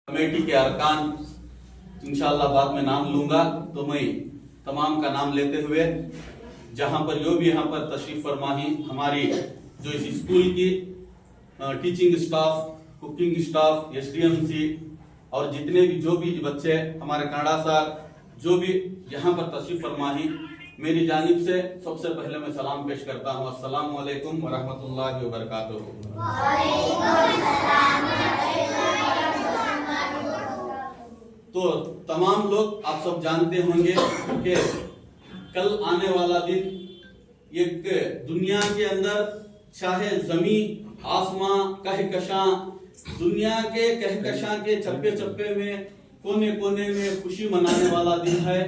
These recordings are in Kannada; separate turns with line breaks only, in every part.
कमेटी के अरकान इंशाअल्लाह बाद में नाम लूंगा, तो मैं तमाम का नाम लेते हुए जहां पर जो भी यहाँ पर तशरीफ फरमा है, हमारी जो इस स्कूल की teaching staff, cooking staff, SDMC और जितने भी जो भी बच्चे हमारे कनाडा सर जो भी यहाँ पर तशरीफ फरमा है, मेरी जानिब से सबसे पहले मैं सलाम पेश करता हूँ। अस्सलामु अलैकुम व रहमतुल्लाहि व बरकातुहू। तो तमाम लोग आप सब जानते होंगे कि कल आने वाला दिन एक दुनिया के अंदर चाहे जमीन आसमां कहकशां, दुनिया के कहकशां के चप्पे चप्पे में कोने कोने में खुशी मनाने वाला दिन है।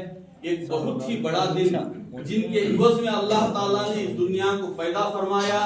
एक बहुत ही बड़ा दिन, जिनके इवज में अल्लाह ताला ने इस दुनिया को पैदा फरमाया,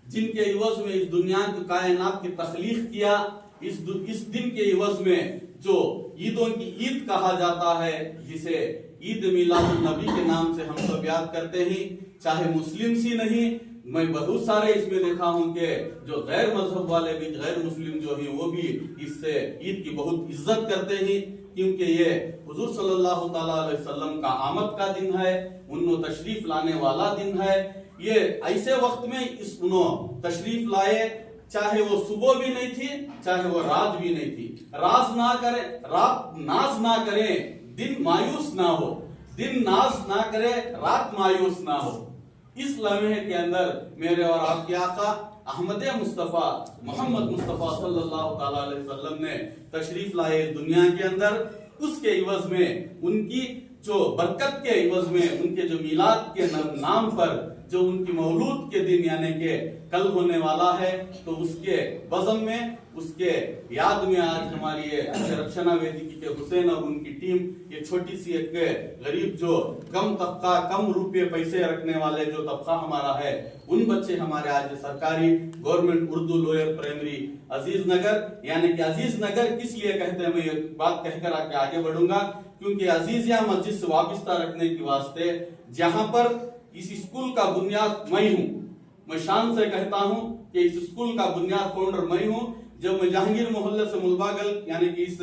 जिनके इवज में इस दुनिया की कायनात की तख्लीक किया, इस दिन के इवज में जो ईदों की ईद कहा जाता है, जिसे ईद मिलादुन नबी के नाम से हम सब याद करते हैं, चाहे मुस्लिम सी नहीं, मैं बहुत सारे इसमें देखा हूं कि जो गैर मजहब वाले भी, गैर मुस्लिम जो है वो भी इससे ईद की बहुत इज्जत करते हैं, क्योंकि ये हुजूर सल्लल्लाहु ताला अलैहि वसल्लम का आमद का दिन है, उन्होंने तशरीफ लाने वाला दिन है। ये ऐसे वक्त में इस उन्होंने तशरीफ लाए, चाहे वो सुबह भी नहीं थी, चाहे वो रात भी नहीं थी। रात नाज ना करे, दिन मायूस ना हो, दिन नाज ना करे, रात मायूस ना हो। इस लम्हे के अंदर मेरे और आपके आका अहमद मुस्तफा मोहम्मद मुस्तफा सल्लल्लाहु ताला अलैहि वसल्लम ने तशरीफ लाए दुनिया के अंदर। उसके इवज में, उनकी जो बरकत के इवज में, उनके जो मिलाद के नाम पर जो उनकी मौलूद के दिन यानी कि कल होने वाला है, तो उसके बज़म में, उसके याद में आज हमारी ये रक्षणा वेदिकी के हुसैन और उनकी टीम, ये छोटी सी एक गरीब जो कम तबका, कम रुपये पैसे रखने वाले जो तबका हमारा है, उन बच्चे हमारे आज सरकारी गवर्नमेंट उर्दू लोअर प्राइमरी अजीज नगर, यानी कि अजीज नगर किस लिए कहते हैं, मैं ये बात कहकर आगे बढ़ूंगा, क्योंकि अजीज या मस्जिद से वाबस्ता रखने के वास्ते, जहां पर इस स्कूल का बुनियाद मैं हूं, मैं शान से कहता हूं कि इस स्कूल का बुनियाद फाउंडर मैं हूं। जब मैं जहांगीर मोहल्ले से मुलबागल यानी कि इस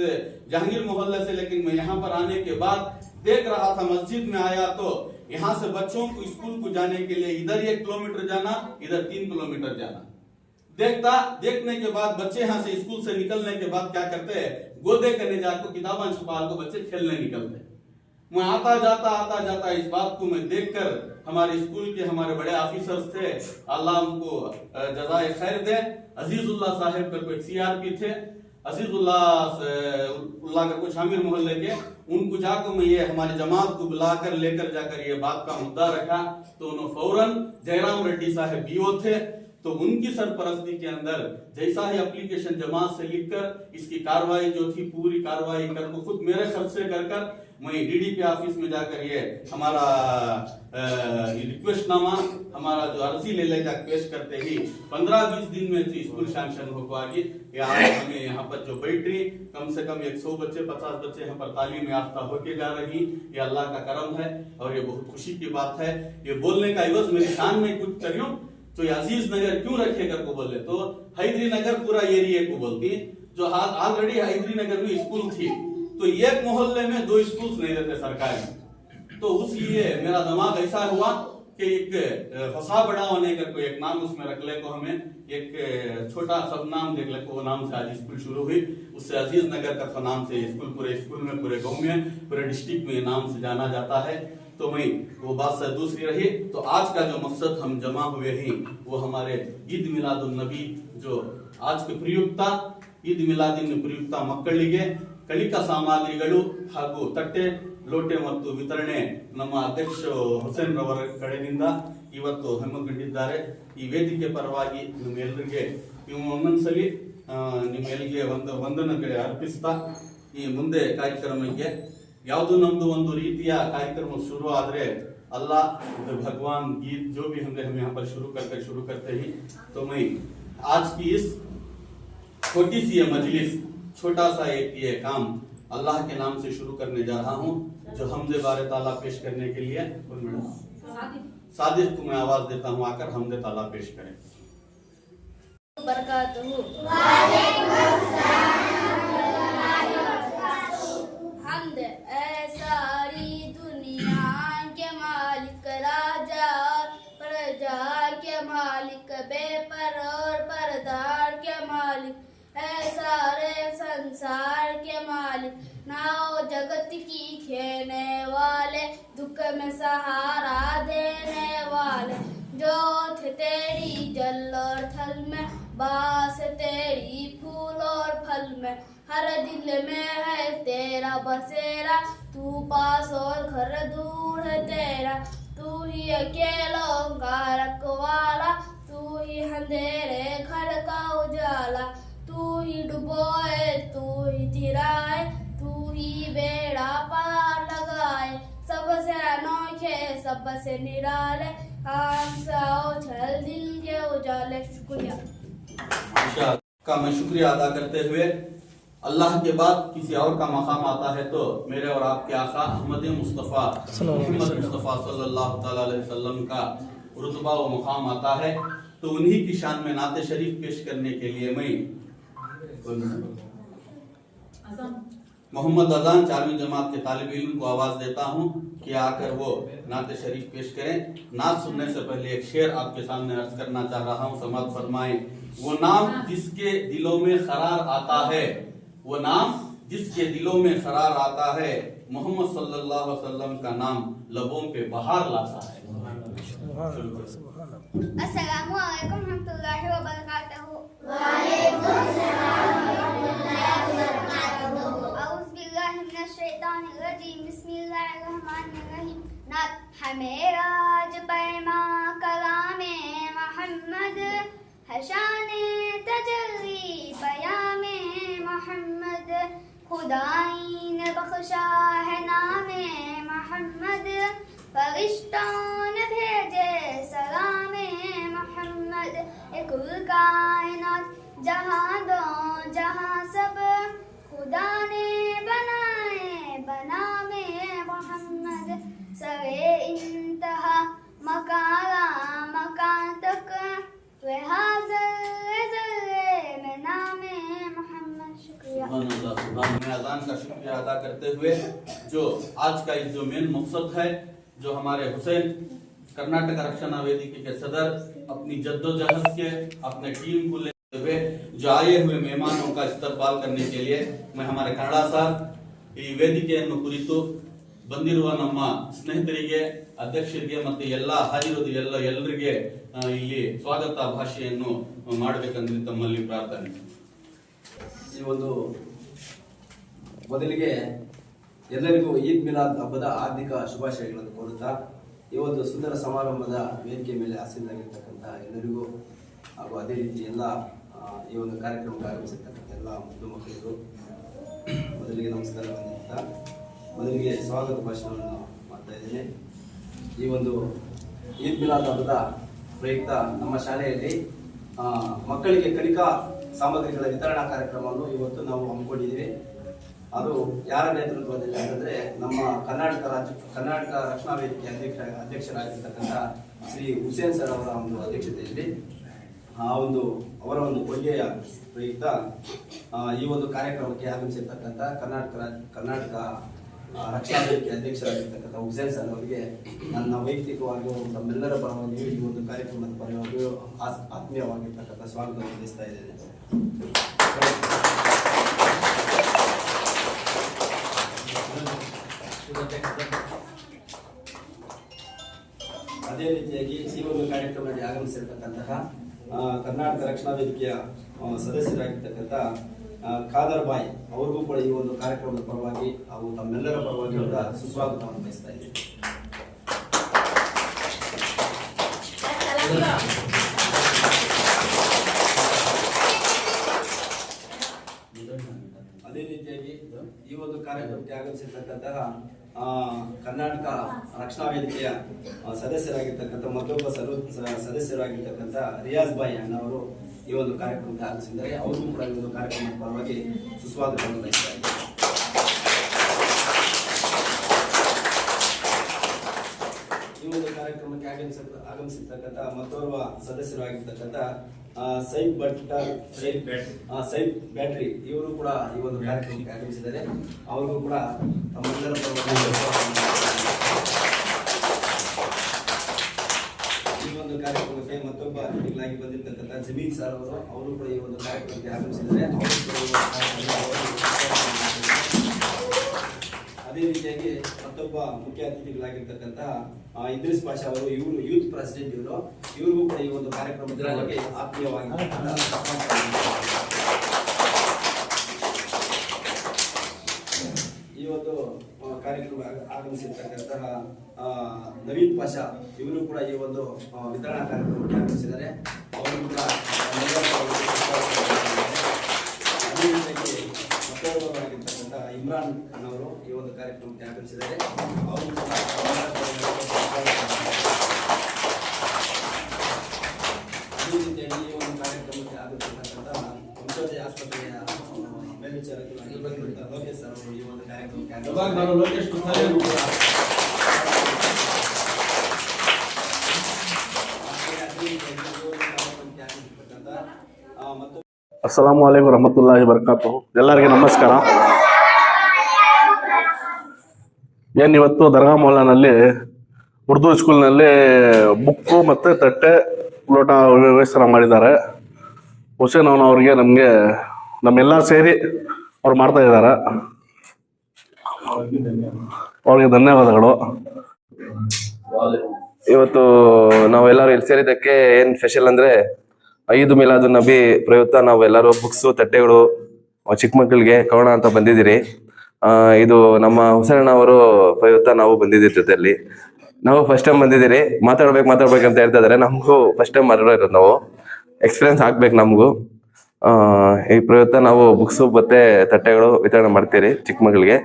जहांगीर मोहल्ले से, लेकिन मैं यहाँ पर आने के बाद देख रहा था, मस्जिद में आया तो यहाँ से बच्चों को स्कूल को जाने के लिए इधर 1 किलोमीटर जाना, इधर 3 किलोमीटर जाना। देखने के बाद बच्चे यहाँ से स्कूल से निकलने के बाद क्या करते हैं, गोदे करने जाकर किताबा छुपा को बच्चे खेलने निकलते। मैं आता जाता इस बात को मैं देखकर, हमारे स्कूल के हमारे बड़े ऑफिसर्स थे, अल्लाह उनको जज़ाए खैर दे, अजीजुल्लाह साहब का कोई CRP थे, अजीजुल्लाह का कुछ आमिर मोहल्ले के, उनको जाकर मैं ये हमारी जमात को बुलाकर लेकर जाकर ये बात का मुद्दा रखा, तो उन्होंने फौरन जयराम रेड्डी साहब BO थे, तो उनकी सरपरस्ती के अंदर जैसा ही एप्लीकेशन जमात से लिखकर इसकी कार्रवाई जो थी, पूरी कार्रवाई कर को खुद मेरे खर्च से कर मैं DDP ऑफिस में जाकर ये हमारा रिक्वेस्ट नामा, हमारा जो अर्जी ले जाकर पेश करते ही 15-20 दिन में स्कूल सैंक्शन हो पाएगी। हमें यहाँ पर जो बैटरी कम से कम 100 बच्चे 50 बच्चे यहाँ पर तालीम याफ्ता होके जा रही, ये अल्लाह का करम है और ये बहुत खुशी की बात है। ये बोलने का इवज मेरी शान में कुछ करियो, तो अजीज नगर क्यों रखे कर को बोले, तो हैदरी नगर पूरा एरिया को बोलती, जो ऑलरेडी हैदरी नगर में स्कूल थी, तो एक मोहल्ले में 2 स्कूल नहीं रहते सरकारी, तो उसलिए मेरा दिमाग ऐसा हुआ कि एक हौसा बड़ा होने का कोई एक नाम उसमें रख ले को, हमें एक छोटा सब नाम देख ले को, वो नाम से आज स्कूल शुरू हुई, उससे अजीज नगर का नाम से स्कूल पूरे स्कूल में, पूरे गांव में, पूरे डिस्ट्रिक्ट में नाम से जाना जाता है। तो मैं वो बात से दूसरी रही, तो आज का जो मकसद हम जमा हुए हैं वो हमारे ईद मिलादुन नबी, जो आज की प्रयुक्ता ईद मिलादिन प्रयुक्ता ಮಕ್ಕಳಿಗೆ ಕಲಿಕಾ ಸಾಮಗ್ರಿಗಳು ಹಾಗೂ ತಟ್ಟೆ ಲೋಟೆ ಮತ್ತು ವಿತರಣೆ ನಮ್ಮ ಅಧ್ಯಕ್ಷ ಹುಸೇನ್ ರವರ ಕಡೆಯಿಂದ ಇವತ್ತು ಹಮ್ಮಿಕೊಂಡಿದ್ದಾರೆ। ಈ ವೇದಿಕೆ ಪರವಾಗಿ ನಿಮ್ಮೆಲ್ಲರಿಗೆ ಇನ್ನೊಂದ್ಸಲಿ ನಿಮ್ಮೆಲ್ಲರಿಗೆ ವಂದನೆಗಳು ಅರ್ಪಿಸ್ತಾ, ಈ ಮುಂದೆ ಕಾರ್ಯಕ್ರಮಕ್ಕೆ ಯಾವುದು ನಮ್ದು ಒಂದು ರೀತಿಯ ಕಾರ್ಯಕ್ರಮ शुरू आदरे अल्लाह भगवान गीत जो भी हम यहाँ पर शुरू करते ही, तो मैं आज की इस छोटी सी मजलिस, छोटा सा एक ये काम अल्लाह के नाम से शुरू करने जा रहा हूँ, जो हमदे बारे ताला पेश करने के लिए सादिक को मैं आवाज देता हूँ, आकर हमदे ताला पेश करें। बरकातहू। वालेकुम अस्सलाम।
संसार के मालिक, नाव जगत की खेने वाले, दुख में सहारा देने वाले, जोत तेरी जल और थल में, बास तेरी फूल और फल में, हर दिल में है तेरा बसेरा, तू पास और घर दूर है तेरा, तू ही अकेलों का रखवाला, तू ही अंधेरे घर का उजाला, तू ही डुबोए तू ही जिराए, तू ही बेड़ा पार लगाए, सबसे अनोखे सबसे निराले, आम साओ छल दिल के उजाले। शुक्रिया
का मैं शुक्रिया अदा करते हुए, अल्लाह के बाद किसी और का मकाम आता है तो मेरे और आपके आका अहमद मुस्तफ़ा मोहम्मद मुस्तफ़ा सल्लल्लाहु अलैहि वसल्लम का रुतबा व मुकाम आता है, तो उन्हीं की शान में नाते शरीफ पेश करने के लिए मैं मोहम्मद अजान 4वीं जमात के तालिब इल्म को आवाज देता हूँ कि आकर वो नाते शरीफ पेश करें। नात सुनने से पहले एक शेर आपके सामने अर्ज करना चाह रहा हूँ, समाअत फरमाएं। वो नाम जिसके दिलों में करार आता है, वो नाम जिसके दिलों में करार आता है, मोहम्मद सल्लल्लाहु अलैहि वसल्लम का नाम लबों पे बहार लाता है।
अस्सलामु अलैकुम रहमतुल्लाहि व बरकातहू। नात हमें राज पैमा कलामे मोहम्मद, हशाने तजल्ली बयामे मोहम्मद, खुदाई ने बख्शा है नामे मोहम्मद, फरिश्तों ने भेजे सलामे मोहम्मद, ए कुल कायनात जहां दो जहां सब, खुदा ने बनाए बनामे मोहम्मद, सवे इंतहा मकाला मकान तक, वे हाज़िर में नामे मोहम्मद। शुक्रिया।
मैं अजान का शुक्रिया अदा करते हुए, जो आज का इस जो मेन मकसद है, जो हमारे हुसैन कर्नाटक रक्षणा वेदिका के सदर अपनी जद्दोजहद के अपने टीम को लेते हुए जो आए हुए मेहमानों का इस्तकबाल करने के लिए मैं हमारे कನ್ನಡ ಸರ್ ಈ ವೇದಿಕೆಯನ್ನು ಕುರಿತು ಬಂದಿರುವ ನಮ್ಮ ಸ್ನೇಹಿತರಿಗೆ, ಅಧ್ಯಕ್ಷರಿಗೆ ಮತ್ತು ಎಲ್ಲ ಹಾಜರಿರುವ ಎಲ್ಲರಿಗೆ ಇಲ್ಲಿ ಸ್ವಾಗತ ಭಾಷೆಯನ್ನು ಮಾಡಬೇಕೆಂದು ತಮ್ಮಲ್ಲಿ ಪ್ರಾರ್ಥನೆ.
ಈ ಒಂದು ಮೊದಲಿಗೆ ಎಲ್ಲರಿಗೂ ಈದ್ ಮಿಲಾದ್ ಹಬ್ಬದ ಹಾರ್ದಿಕ ಶುಭಾಶಯಗಳನ್ನು ಕೋರುತ್ತಾ, ಈ ಒಂದು ಸುಂದರ ಸಮಾರಂಭದ ವೇದಿಕೆ ಮೇಲೆ ಆಸೀನರಾಗಿರ್ತಕ್ಕಂಥ ಎಲ್ಲರಿಗೂ ಹಾಗೂ ಅದೇ ರೀತಿ ಎಲ್ಲ ಈ ಒಂದು ಕಾರ್ಯಕ್ರಮಕ್ಕೆ ಆಗಮಿಸಿರ್ತಕ್ಕಂಥ ಎಲ್ಲ ಮುದ್ದು ಮಕ್ಕಳಿಗೂ ಮೊದಲಿಗೆ ನಮಸ್ಕಾರವನ್ನು ನೀಡುತ್ತಾ ಮೊದಲಿಗೆ ಸ್ವಾಗತ ಭಾಷಣವನ್ನು ಮಾಡ್ತಾ ಇದ್ದೇನೆ. ಈ ಒಂದು ಈದ್ ಮಿಲಾದ್ ಹಬ್ಬದ ಪ್ರಯುಕ್ತ ನಮ್ಮ ಶಾಲೆಯಲ್ಲಿ ಮಕ್ಕಳಿಗೆ ಕಲಿಕಾ ಸಾಮಗ್ರಿಗಳ ವಿತರಣಾ ಕಾರ್ಯಕ್ರಮವನ್ನು ಇವತ್ತು ನಾವು ಹಮ್ಮಿಕೊಂಡಿದ್ದೀವಿ. ಅದು ಯಾರ ನೇತೃತ್ವದಲ್ಲಿ ಅಂತಂದ್ರೆ ನಮ್ಮ ಕರ್ನಾಟಕ ರಕ್ಷಣಾ ವೇದಿಕೆ ಅಧ್ಯಕ್ಷರಾಗಿರ್ತಕ್ಕಂಥ ಶ್ರೀ ಹುಸೇನ್ ಸರ್ ಅವರ ಒಂದು ಅಧ್ಯಕ್ಷತೆಯಲ್ಲಿ ಅವರ ಒಂದು ಕೊಡುಗೆಯ ಪ್ರಯುಕ್ತ ಈ ಒಂದು ಕಾರ್ಯಕ್ರಮಕ್ಕೆ ಆಗಮಿಸಿರ್ತಕ್ಕಂಥ ಕರ್ನಾಟಕ ರಕ್ಷಣಾ ವೇದಿಕೆ ಅಧ್ಯಕ್ಷರಾಗಿರ್ತಕ್ಕಂಥ ಹುಸೇನ್ ಸರ್ ಅವರಿಗೆ ನನ್ನ ವೈಯಕ್ತಿಕವಾಗಿ ನಮ್ಮೆಲ್ಲರ ಪರವಾಗಿಯೂ ಈ ಒಂದು ಕಾರ್ಯಕ್ರಮದ ಪರವಾಗಿಯೂ ಆತ್ಮೀಯವಾಗಿರ್ತಕ್ಕಂಥ ಸ್ವಾಗತವನ್ನು ಬಯಸ್ತಾ ಇದ್ದೇನೆ. ಅದೇ ರೀತಿಯಾಗಿ ಈ ಒಂದು ಕಾರ್ಯಕ್ರಮದಲ್ಲಿ ಆಗಮಿಸಿರ್ತಕ್ಕಂತಹ ಕರ್ನಾಟಕ ರಕ್ಷಣಾ ವೇದಿಕೆಯ ಸದಸ್ಯರಾಗಿರ್ತಕ್ಕಂಥ ಖಾದರ್ ಬಾಯ್ ಅವ್ರಿಗೂ ಕೂಡ ಈ ಒಂದು ಕಾರ್ಯಕ್ರಮದ ಪರವಾಗಿ ಹಾಗೂ ತಮ್ಮೆಲ್ಲರ ಪರವಾಗಿ ಕೂಡ ಸುಸ್ವಾಗತವನ್ನು ಬಯಸ್ತಾ ಇದ್ದೀನಿ. ಅದೇ ರೀತಿಯಾಗಿ ಈ ಒಂದು ಕಾರ್ಯಕ್ರಮಕ್ಕೆ ಆಗಮಿಸಿರ್ತಕ್ಕಂತಹ ಕರ್ನಾಟಕ ರಕ್ಷಣಾ ವೇದಿಕೆಯ ಸದಸ್ಯರಾಗಿರ್ತಕ್ಕಂಥ ಮತ್ತೊಬ್ಬ ಸದಸ್ಯರಾಗಿರ್ತಕ್ಕಂಥ ರಿಯಾಜ್ ಬಾಯ್ ಅಣ್ಣವರು ಈ ಒಂದು ಕಾರ್ಯಕ್ರಮಕ್ಕೆ ಆಗಮಿಸಿದ್ದಾರೆ. ಅವರಿಗೂ ಕೂಡ ಈ ಒಂದು ಕಾರ್ಯಕ್ರಮದ ಪರವಾಗಿ ಸುಸ್ವಾಗತವನ್ನು ಬಯಸ್ತಾ ಇದ್ದಾರೆ. ಈ ಒಂದು ಕಾರ್ಯಕ್ರಮಕ್ಕೆ ಆಗಮಿಸಿರ್ತಕ್ಕಂಥ ಮತ್ತೋರ್ವ ಸದಸ್ಯರಾಗಿರ್ತಕ್ಕಂಥ ಸೈಬ್ ಬ್ಯಾಟ್ರಿ ಇವರು ಕೂಡ ಈ ಒಂದು ಕಾರ್ಯಕ್ರಮಕ್ಕೆ ಆಗಮಿಸಿದ್ದಾರೆ. ಅವ್ರಿಗೂ ಕೂಡ ತಮ್ಮೆಲ್ಲರ ಈ ಒಂದು ಕಾರ್ಯಕ್ರಮಕ್ಕೆ ಮತ್ತೊಬ್ಬ ಅತಿಥಿಗಳಾಗಿ ಬಂದಿರತಕ್ಕಂಥ ಜಮೀನ್ ಸರ್ ಅವರು ಕೂಡ ಈ ಒಂದು ಕಾರ್ಯಕ್ರಮಕ್ಕೆ ಆಗಮಿಸಿದ್ದಾರೆ. ಅವರು ಅದೇ ರೀತಿಯಾಗಿ ಮತ್ತೊಬ್ಬ ಮುಖ್ಯ ಅತಿಥಿಗಳಾಗಿರ್ತಕ್ಕಂಥ ಇದ್ರಿಸ್ ಪಾಷಾ ಅವರು, ಇವರು ಯೂತ್ ಪ್ರೆಸಿಡೆಂಟ್. ಇವ್ರಿಗೂ ಕೂಡ ಈ ಒಂದು ಕಾರ್ಯಕ್ರಮದ ಬಗ್ಗೆ ಆತ್ಮೀಯವಾಗಿ ಈ ಒಂದು ಕಾರ್ಯಕ್ರಮ ಆಗಮಿಸಿರ್ತಕ್ಕಂತಹ ನವೀನ್ ಪಾಷಾ, ಇವರು ಕೂಡ ಈ ಒಂದು ವಿತರಣಾ ಕಾರ್ಯಕ್ರಮಕ್ಕೆ ಆಗಮಿಸಿದ್ದಾರೆ. ಅವರು ಕೂಡ ಅದೇ ರೀತಿಯಾಗಿ ಮತ್ತೊಬ್ಬರಾಗಿರ್ತಕ್ಕಂಥ ಇಮ್ರಾನ್ ಖಾನ್ ಅವರು ಈ ಒಂದು ಕಾರ್ಯಕ್ರಮಕ್ಕೆ ಆಗಮಿಸಿದ್ದಾರೆ. ಅವರು ಕೂಡ ಅದೇ ರೀತಿಯಾಗಿ ಈ ಒಂದು ಕಾರ್ಯಕ್ರಮಕ್ಕೆ ಆಗಮಿಸಿರ್ತಕ್ಕಂಥ ವಂಶೋದಯ ಆಸ್ಪತ್ರೆಯ ಮೇಲ್ವಿಚಾರಕರಾಗಿರ್ತಕ್ಕಂಥ ಲೋಕೇಶ್ ಸರ್ ಅವರು ಈ ಒಂದು ಕಾರ್ಯಕ್ರಮಕ್ಕೆ
ಅಸ್ಸಲಾಮು ಅಲೈಕುಂ ರಹಮತುಲ್ಲಾಹಿ ಬರ್ಕಾತು. ಎಲ್ಲರಿಗೆ ನಮಸ್ಕಾರ. ಇವತ್ತು ದರ್ಗಾ ಮೌಲಾನಲ್ಲಿ ಉರ್ದು ಸ್ಕೂಲ್ನಲ್ಲಿ ಬುಕ್ಕು ಮತ್ತು ತಟ್ಟೆ ಲೋಟ ವ್ಯವಸ್ಥೆ ಮಾಡಿದ್ದಾರೆ. ಹುಸೇನ್ ಅವರಿಗೆ ನಮಗೆ ನಮ್ಮೆಲ್ಲ ಸೇರಿ ಅವ್ರು ಮಾಡ್ತಾ ಇದ್ದಾರೆ. ಅವ್ರಿಗೆ ಧನ್ಯವಾದಗಳು.
ಇವತ್ತು ನಾವೆಲ್ಲರೂ ಇಲ್ಲಿ ಸೇರಿದ್ದಕ್ಕೆ ಏನ್ ಸ್ಪೆಷಲ್ ಅಂದ್ರೆ ಐದು ಮಿಲಾದು ನಬಿ ಪ್ರಯುಕ್ತ ನಾವೆಲ್ಲರೂ ಬುಕ್ಸು ತಟ್ಟೆಗಳು ಚಿಕ್ಕ ಮಕ್ಕಳಿಗೆ ಕವನ ಅಂತ ಬಂದಿದ್ದೀರಿ. ಇದು ನಮ್ಮ ಹುಸೇನ್ ಅವರು ಪ್ರಯುಕ್ತ ನಾವು ಬಂದಿದ್ದೀರಿ. ಜೊತೆಯಲ್ಲಿ ನಾವು ಫಸ್ಟ್ ಟೈಮ್ ಬಂದಿದ್ದೀರಿ. ಮಾತಾಡ್ಬೇಕಂತ ಹೇಳ್ತಾ ಇದಾರೆ. ನಮಗೂ ಫಸ್ಟ್ ಟೈಮ್ ಮಾತಾಡೋದು, ನಾವು ಎಕ್ಸ್ಪೀರಿಯನ್ಸ್ ಆಗ್ಬೇಕು ನಮಗೂ. ಈ ಪ್ರಯುಕ್ತ ನಾವು ಬುಕ್ಸು ಮತ್ತೆ ತಟ್ಟೆಗಳು ವಿತರಣೆ ಮಾಡ್ತೀರಿ ಚಿಕ್ಕ ಮಕ್ಕಳಿಗೆ.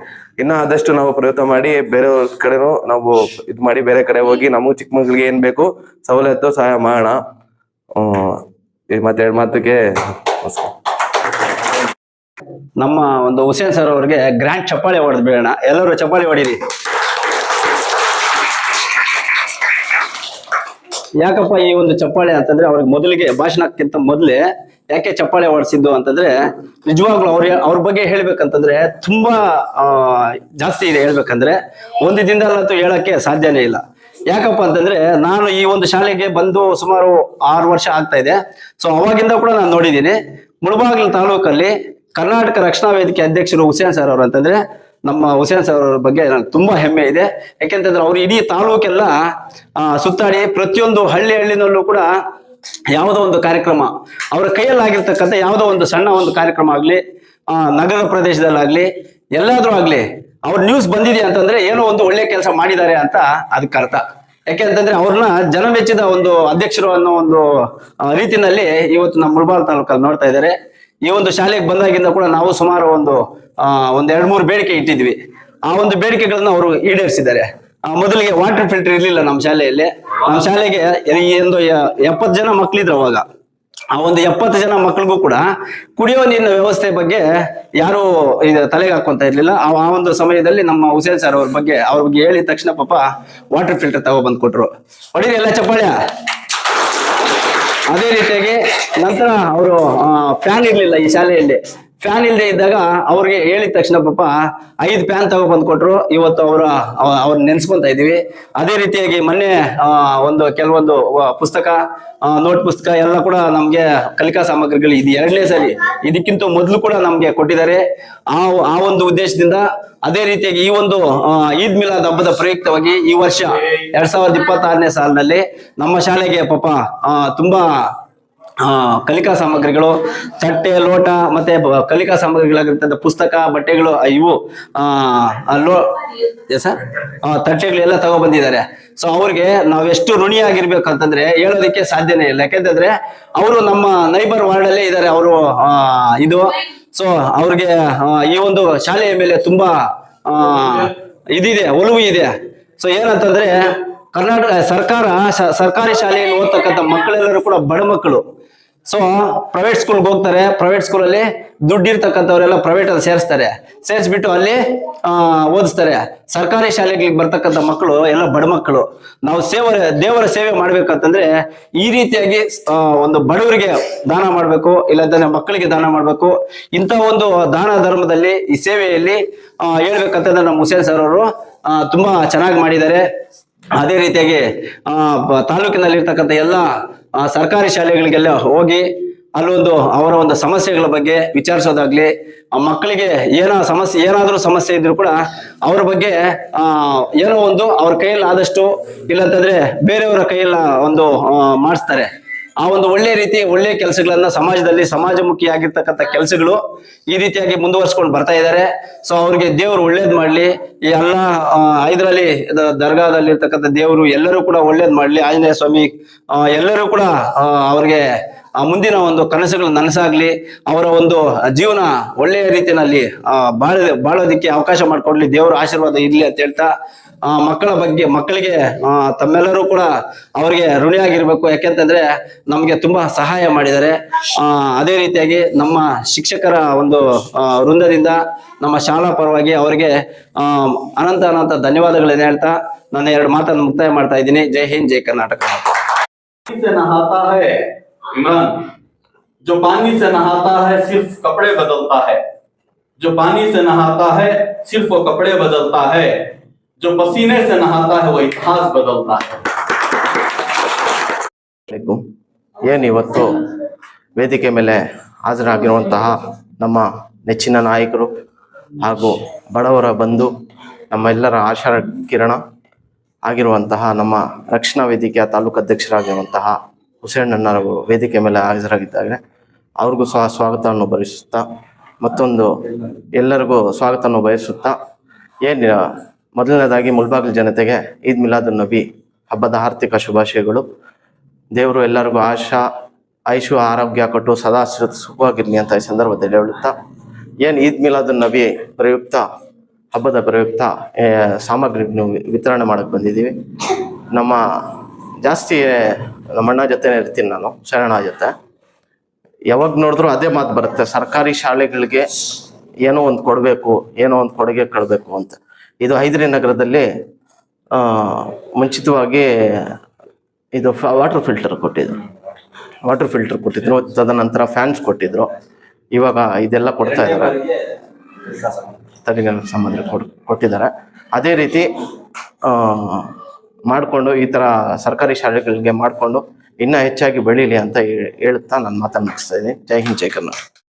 ಇನ್ನ ಆದಷ್ಟು ನಾವು ಪ್ರಯತ್ನ ಮಾಡಿ ಬೇರೆಯವ್ರ ಕಡೆನೂ ನಾವು ಇದು ಮಾಡಿ ಬೇರೆ ಕಡೆ ಹೋಗಿ ನಮಗೂ ಚಿಕ್ಕ ಮಕ್ಕಳಿಗೆ ಏನ್ ಬೇಕು ಸವಲತ್ತು ಸಹಾಯ ಮಾಡೋಣ. ಈ ಮಾತೆರಡು ಮಾತಿಗೆ
ನಮ್ಮ ಒಂದು ಹುಸೇನ್ ಸರ್ ಅವರಿಗೆ ಗ್ರ್ಯಾಂಡ್ ಚಪ್ಪಾಳೆ ಹೊಡೆದು ಬಿಡೋಣ. ಎಲ್ಲರೂ ಚಪ್ಪಾಳೆ ಹೊಡೀರಿ. ಯಾಕಪ್ಪ ಈ ಒಂದು ಚಪ್ಪಾಳೆ ಅಂತಂದ್ರೆ, ಅವ್ರಿಗೆ ಮೊದಲಿಗೆ ಭಾಷಣಕ್ಕಿಂತ ಮೊದಲೇ ಯಾಕೆ ಚಪ್ಪಾಳೆ ಹೊಡಿಸಿದ್ದು ಅಂತಂದ್ರೆ, ನಿಜವಾಗ್ಲೂ ಅವ್ರ ಬಗ್ಗೆ ಹೇಳ್ಬೇಕಂತಂದ್ರೆ ತುಂಬಾ ಜಾಸ್ತಿ ಇದೆ. ಹೇಳ್ಬೇಕಂದ್ರೆ ಒಂದು ದಿನದಲ್ಲಂತೂ ಹೇಳಕ್ಕೆ ಸಾಧ್ಯನೇ ಇಲ್ಲ. ಯಾಕಪ್ಪ ಅಂತಂದ್ರೆ, ನಾನು ಈ ಒಂದು ಶಾಲೆಗೆ ಬಂದು ಸುಮಾರು 6 ವರ್ಷ ಆಗ್ತಾ ಇದೆ. ಸೊ ಅವಾಗಿಂದ ಕೂಡ ನಾನು ನೋಡಿದ್ದೀನಿ. ಮುಳಬಾಗಿಲು ತಾಲೂಕಲ್ಲಿ ಕರ್ನಾಟಕ ರಕ್ಷಣಾ ವೇದಿಕೆ ಅಧ್ಯಕ್ಷರು ಹುಸೇನ್ ಸರ್ ಅವರು ಅಂತಂದ್ರೆ, ನಮ್ಮ ಹುಸೇನ್ ಸರ್ ಅವ್ರ ಬಗ್ಗೆ ನನಗೆ ತುಂಬಾ ಹೆಮ್ಮೆ ಇದೆ. ಯಾಕೆಂತಂದ್ರೆ ಅವ್ರು ಇಡೀ ತಾಲೂಕೆಲ್ಲ ಸುತ್ತಾಡಿ ಪ್ರತಿಯೊಂದು ಹಳ್ಳಿನಲ್ಲೂ ಕೂಡ ಯಾವುದೋ ಒಂದು ಕಾರ್ಯಕ್ರಮ ಅವರ ಕೈಯಲ್ಲಾಗಿರ್ತಕ್ಕಂಥ ಯಾವುದೋ ಒಂದು ಸಣ್ಣ ಒಂದು ಕಾರ್ಯಕ್ರಮ ಆಗ್ಲಿ, ನಗರ ಪ್ರದೇಶದಲ್ಲಾಗ್ಲಿ, ಎಲ್ಲಾದ್ರೂ ಆಗ್ಲಿ ಅವ್ರ ನ್ಯೂಸ್ ಬಂದಿದೆ ಅಂತಂದ್ರೆ ಏನೋ ಒಂದು ಒಳ್ಳೆ ಕೆಲಸ ಮಾಡಿದ್ದಾರೆ ಅಂತ ಅದಕ್ಕೆ ಅರ್ಥ. ಯಾಕೆಂತಂದ್ರೆ ಅವ್ರನ್ನ ಜನಮೆಚ್ಚಿದ ಒಂದು ಅಧ್ಯಕ್ಷರು ಅನ್ನೋ ಒಂದು ರೀತಿನಲ್ಲಿ ಇವತ್ತು ನಮ್ಮ ಮುಳಬಾಗಿಲು ತಾಲೂಕಲ್ಲಿ ನೋಡ್ತಾ ಇದ್ದಾರೆ. ಈ ಒಂದು ಶಾಲೆಗೆ ಬಂದಾಗಿಂದ ಕೂಡ ನಾವು ಸುಮಾರು ಒಂದು 2-3 ಬೇಡಿಕೆ ಇಟ್ಟಿದ್ವಿ. ಆ ಒಂದು ಬೇಡಿಕೆಗಳನ್ನ ಅವರು ಈಡೇರಿಸಿದ್ದಾರೆ. ಮೊದಲಿಗೆ ವಾಟರ್ ಫಿಲ್ಟರ್ ಇರ್ಲಿಲ್ಲ ನಮ್ಮ ಶಾಲೆಯಲ್ಲಿ. ನಮ್ಮ ಶಾಲೆಗೆ ಒಂದು 70 ಜನ ಮಕ್ಕಳಿದ್ರು ಅವಾಗ. ಆ ಒಂದು 70 ಜನ ಮಕ್ಕಳಿಗೂ ಕೂಡ ಕುಡಿಯೋ ನೀರಿನ ವ್ಯವಸ್ಥೆ ಬಗ್ಗೆ ಯಾರು ಇದು ತಲೆಗೆ ಹಾಕೊಂತ ಇರ್ಲಿಲ್ಲ. ಆ ಒಂದು ಸಮಯದಲ್ಲಿ ನಮ್ಮ ಹುಸೇನ್ ಸರ್ ಅವ್ರಿಗೆ ಹೇಳಿದ ತಕ್ಷಣ ಪಾಪ ವಾಟರ್ ಫಿಲ್ಟರ್ ತಗೊಬಂದ್ ಕೊಟ್ರು. ಹೊಡೀರಿ ಎಲ್ಲ ಚಪ್ಪಾಳೆ. ಅದೇ ರೀತಿಯಾಗಿ ನಂತರ ಅವರು ಫ್ಯಾನ್ ಇರ್ಲಿಲ್ಲ ಈ ಶಾಲೆಯಲ್ಲಿ. ಫ್ಯಾನ್ ಇಲ್ಲದೆ ಇದ್ದಾಗ ಅವ್ರಿಗೆ ಹೇಳಿದ ತಕ್ಷಣ ಪಾಪ 5 ಫ್ಯಾನ್ ತಗೊಬಂದ್ ಕೊಟ್ರು. ಇವತ್ತು ಅವ್ರನ್ನ ನೆನ್ಸ್ಕೊಂತ ಇದೀವಿ. ಅದೇ ರೀತಿಯಾಗಿ ಮೊನ್ನೆ ಕೆಲವೊಂದು ಪುಸ್ತಕ, ನೋಟ್ ಪುಸ್ತಕ ಎಲ್ಲ ಕೂಡ ನಮ್ಗೆ ಕಲಿಕಾ ಸಾಮಗ್ರಿಗಳು ಇದು 2ನೇ ಸರಿ, ಇದಕ್ಕಿಂತ ಮೊದಲು ಕೂಡ ನಮ್ಗೆ ಕೊಟ್ಟಿದ್ದಾರೆ. ಆ ಒಂದು ಉದ್ದೇಶದಿಂದ ಅದೇ ರೀತಿಯಾಗಿ ಈ ಒಂದು ಈದ್ ಮಿಲಾದ್ ಹಬ್ಬದ ಪ್ರಯುಕ್ತವಾಗಿ ಈ ವರ್ಷ 2026ನೇ ಸಾಲಿನಲ್ಲಿ ನಮ್ಮ ಶಾಲೆಗೆ ಪಾಪ ತುಂಬಾ ಕಲಿಕಾ ಸಾಮಗ್ರಿಗಳು, ತಟ್ಟೆ, ಲೋಟ ಮತ್ತೆ ಕಲಿಕಾ ಸಾಮಗ್ರಿಗಳಾಗಿರ್ತಕ್ಕಂಥ ಪುಸ್ತಕ, ಬಟ್ಟೆಗಳು, ಇವು ತಟ್ಟೆಗಳೆಲ್ಲ ತಗೊಬಂದಿದ್ದಾರೆ. ಸೊ ಅವ್ರಿಗೆ ನಾವೆಷ್ಟು ಋಣಿಯಾಗಿರ್ಬೇಕಂತಂದ್ರೆ ಹೇಳೋದಕ್ಕೆ ಸಾಧ್ಯನೇ ಇಲ್ಲ. ಯಾಕೆಂತಂದ್ರೆ ಅವರು ನಮ್ಮ ನೈಬರ್ ವಾರ್ಡ್ ಅಲ್ಲೇ ಇದ್ದಾರೆ. ಅವರು ಸೊ ಅವ್ರಿಗೆ ಈ ಒಂದು ಶಾಲೆಯ ಮೇಲೆ ತುಂಬಾ ಇದಿದೆ, ಒಲವು ಇದೆ. ಸೊ ಏನಂತಂದ್ರೆ ಕರ್ನಾಟಕ ಸರ್ಕಾರಿ ಶಾಲೆಯಲ್ಲಿ ಓದ್ತಕ್ಕಂಥ ಮಕ್ಕಳೆಲ್ಲರೂ ಕೂಡ ಬಡ ಮಕ್ಕಳು. ಸೊ ಪ್ರೈವೇಟ್ ಸ್ಕೂಲ್ಗೆ ಹೋಗ್ತಾರೆ. ಪ್ರೈವೇಟ್ ಸ್ಕೂಲಲ್ಲಿ ದುಡ್ಡು ಇರ್ತಕ್ಕಂಥವರೆಲ್ಲ ಪ್ರೈವೇಟ್ ಅಲ್ಲಿ ಸೇರಿಸ್ಬಿಟ್ಟು ಅಲ್ಲಿ ಓದಿಸ್ತಾರೆ. ಸರ್ಕಾರಿ ಶಾಲೆಗಳಿಗೆ ಬರ್ತಕ್ಕಂಥ ಮಕ್ಕಳು ಎಲ್ಲ ಬಡ ಮಕ್ಕಳು. ನಾವು ದೇವರ ಸೇವೆ ಮಾಡ್ಬೇಕಂತಂದ್ರೆ ಈ ರೀತಿಯಾಗಿ ಒಂದು ಬಡವರಿಗೆ ದಾನ ಮಾಡ್ಬೇಕು, ಇಲ್ಲಂತಂದ್ರೆ ಮಕ್ಕಳಿಗೆ ದಾನ ಮಾಡ್ಬೇಕು. ಇಂಥ ಒಂದು ದಾನ ಧರ್ಮದಲ್ಲಿ, ಈ ಸೇವೆಯಲ್ಲಿ ಹೇಳ್ಬೇಕಂತಂದ್ರೆ ನಮ್ಮ ಹುಸೇನ್ ಸರ್ ಅವರು ತುಂಬಾ ಚೆನ್ನಾಗಿ ಮಾಡಿದ್ದಾರೆ. ಅದೇ ರೀತಿಯಾಗಿ ತಾಲೂಕಿನಲ್ಲಿ ಇರ್ತಕ್ಕಂಥ ಎಲ್ಲ ಸರ್ಕಾರಿ ಶಾಲೆಗಳಿಗೆಲ್ಲ ಹೋಗಿ ಅಲ್ಲೊಂದು ಅವರ ಒಂದು ಸಮಸ್ಯೆಗಳ ಬಗ್ಗೆ ವಿಚಾರಿಸೋದಾಗ್ಲಿ, ಆ ಮಕ್ಕಳಿಗೆ ಏನಾದ್ರೂ ಸಮಸ್ಯೆ ಇದ್ರು ಕೂಡ ಅವ್ರ ಬಗ್ಗೆ ಏನೋ ಒಂದು ಅವ್ರ ಕೈಯಲ್ಲಿ ಆದಷ್ಟು, ಇಲ್ಲಂತಂದ್ರೆ ಬೇರೆಯವರ ಕೈಯಲ್ಲಿ ಒಂದು ಮಾಡಿಸ್ತಾರೆ. ಆ ಒಂದು ಒಳ್ಳೆ ಕೆಲಸಗಳನ್ನ ಸಮಾಜದಲ್ಲಿ ಸಮಾಜಮುಖಿಯಾಗಿರ್ತಕ್ಕಂಥ ಕೆಲಸಗಳು ಈ ರೀತಿಯಾಗಿ ಮುಂದುವರ್ಸ್ಕೊಂಡು ಬರ್ತಾ ಇದ್ದಾರೆ. ಸೊ ಅವ್ರಿಗೆ ದೇವರು ಒಳ್ಳೇದ್ ಮಾಡ್ಲಿ. ಈ ಎಲ್ಲ ಹೈದರಾಲಿ ದರ್ಗಾದಲ್ಲಿ ಇರ್ತಕ್ಕಂಥ ದೇವರು ಎಲ್ಲರೂ ಕೂಡ ಒಳ್ಳೇದ್ ಮಾಡ್ಲಿ. ಆಂಜನೇಯ ಸ್ವಾಮಿ ಎಲ್ಲರೂ ಕೂಡ ಅವ್ರಿಗೆ ಮುಂದಿನ ಒಂದು ಕನಸುಗಳು ನನಸಾಗ್ಲಿ, ಅವರ ಒಂದು ಜೀವನ ಒಳ್ಳೆಯ ರೀತಿಯಲ್ಲಿ ಬಾಳೋದಿಕ್ಕೆ ಅವಕಾಶ ಮಾಡಿಕೊಡ್ಲಿ, ದೇವರ ಆಶೀರ್ವಾದ ಇರ್ಲಿ ಅಂತ ಹೇಳ್ತಾ, ಮಕ್ಕಳಿಗೆ ತಮ್ಮೆಲ್ಲರೂ ಕೂಡ ಅವರಿಗೆ ಋಣಿಯಾಗಿರ್ಬೇಕು. ಯಾಕೆಂತಂದ್ರೆ ನಮ್ಗೆ ತುಂಬಾ ಸಹಾಯ ಮಾಡಿದ್ದಾರೆ. ಅದೇ ರೀತಿಯಾಗಿ ನಮ್ಮ ಶಿಕ್ಷಕರ ಒಂದು ವೃಂದದಿಂದ ನಮ್ಮ ಶಾಲಾ ಪರವಾಗಿ ಅವರಿಗೆ ಅನಂತ ಧನ್ಯವಾದಗಳನ್ನ ಹೇಳ್ತಾ ನನ್ನ 2 ಮಾತನ್ನು ಮುಕ್ತಾಯ ಮಾಡ್ತಾ ಇದ್ದೀನಿ. ಜೈ ಹಿಂದ್, ಜೈ ಕರ್ನಾಟಕ.
से नहाता है इमरान, जो पानी से नहाता है सिर्फ कपड़े बदलता है, जो पानी से नहाता है सिर्फ वो कपड़े बदलता है, जो पसीने से नहाता है वो इतिहास बदलता है.
ಏನು ಇವತ್ತು ವೇದಿಕೆ ಮೇಲೆ ಹಾಜರಾಗಿರುವಂತಹ ನಮ್ಮ ನೆಚ್ಚಿನ ನಾಯಕರು ಹಾಗೂ ಬಡವರ ಬಂಧು, ನಮ್ಮೆಲ್ಲರ ಆಶಾ ಕಿರಣ ಆಗಿರುವಂತಹ ನಮ್ಮ ರಕ್ಷಣಾ ವೇದಿಕೆಯ ತಾಲೂಕು ಅಧ್ಯಕ್ಷರಾಗಿರುವಂತಹ ಹುಸೇನ್ ಅಣ್ಣರವರು ವೇದಿಕೆ ಮೇಲೆ ಹಾಜರಾಗಿದ್ದಾರೆ. ಅವ್ರಿಗೂ ಸಹ ಸ್ವಾಗತವನ್ನು ಬಯಸುತ್ತಾ, ಮತ್ತೊಂದು ಎಲ್ಲರಿಗೂ ಸ್ವಾಗತವನ್ನು ಬಯಸುತ್ತಾ, ಮೊದಲನೇದಾಗಿ ಮುಲ್ಬಾಗಿಲು ಜನತೆಗೆ ಈದ್ ಮಿಲಾದುನ್ ನಬಿ ಹಬ್ಬದ ಆರ್ಥಿಕ ಶುಭಾಶಯಗಳು. ದೇವರು ಎಲ್ಲರಿಗೂ ಆಯುಷು ಆರೋಗ್ಯ ಕೊಟ್ಟು ಸದಾ ಸುಖವಾಗಿರ್ಲಿ ಅಂತ ಈ ಸಂದರ್ಭದಲ್ಲಿ ಹೇಳುತ್ತಾ, ಈದ್ ಮಿಲಾದುನ್ ನಬಿ ಹಬ್ಬದ ಪ್ರಯುಕ್ತ ಸಾಮಗ್ರಿ ವಿತರಣೆ ಮಾಡಕ್ಕೆ ಬಂದಿದ್ದೀವಿ. ಜಾಸ್ತಿ ನಮ್ಮಣ್ಣ ಜೊತೆನೇ ಇರ್ತೀನಿ ನಾನು, ಶರಣ ಜೊತೆ. ಯಾವಾಗ ನೋಡಿದ್ರು ಅದೇ ಮಾತು ಬರುತ್ತೆ, ಸರ್ಕಾರಿ ಶಾಲೆಗಳಿಗೆ ಏನೋ ಒಂದು ಕೊಡಬೇಕು, ಏನೋ ಒಂದು ಕೊಡುಗೆ ಕೊಡಬೇಕು ಅಂತ. ಇದು ಹೈದರಿ ನಗರದಲ್ಲಿ ಮುಂಚಿತವಾಗಿ ಇದು ವಾಟರ್ ಫಿಲ್ಟರ್ ಕೊಟ್ಟಿದ್ರು, ತದನಂತರ ಫ್ಯಾನ್ಸ್ ಕೊಟ್ಟಿದ್ರು. ಇವಾಗ ಇದೆಲ್ಲ ಕೊಡ್ತಾ ಇದ್ದಾರೆ, ಸಂಬಂಧ ಕೊಟ್ಟಿದ್ದಾರೆ. ಅದೇ ರೀತಿ ಮಾಡಿಕೊಂಡು ಈ ಥರ ಸರ್ಕಾರಿ ಶಾಲೆಗಳಿಗೆ ಮಾಡಿಕೊಂಡು ಇನ್ನೂ ಹೆಚ್ಚಾಗಿ ಬೆಳೀಲಿ ಅಂತ ಹೇಳುತ್ತಾ ನಾನು ಮಾತನ್ನು ಮುಗಿಸ್ತಾ ಇದ್ದೀನಿ. ಜೈ ಹಿಂದ್, ಜೈ ಕರ್ನಾಟಕ.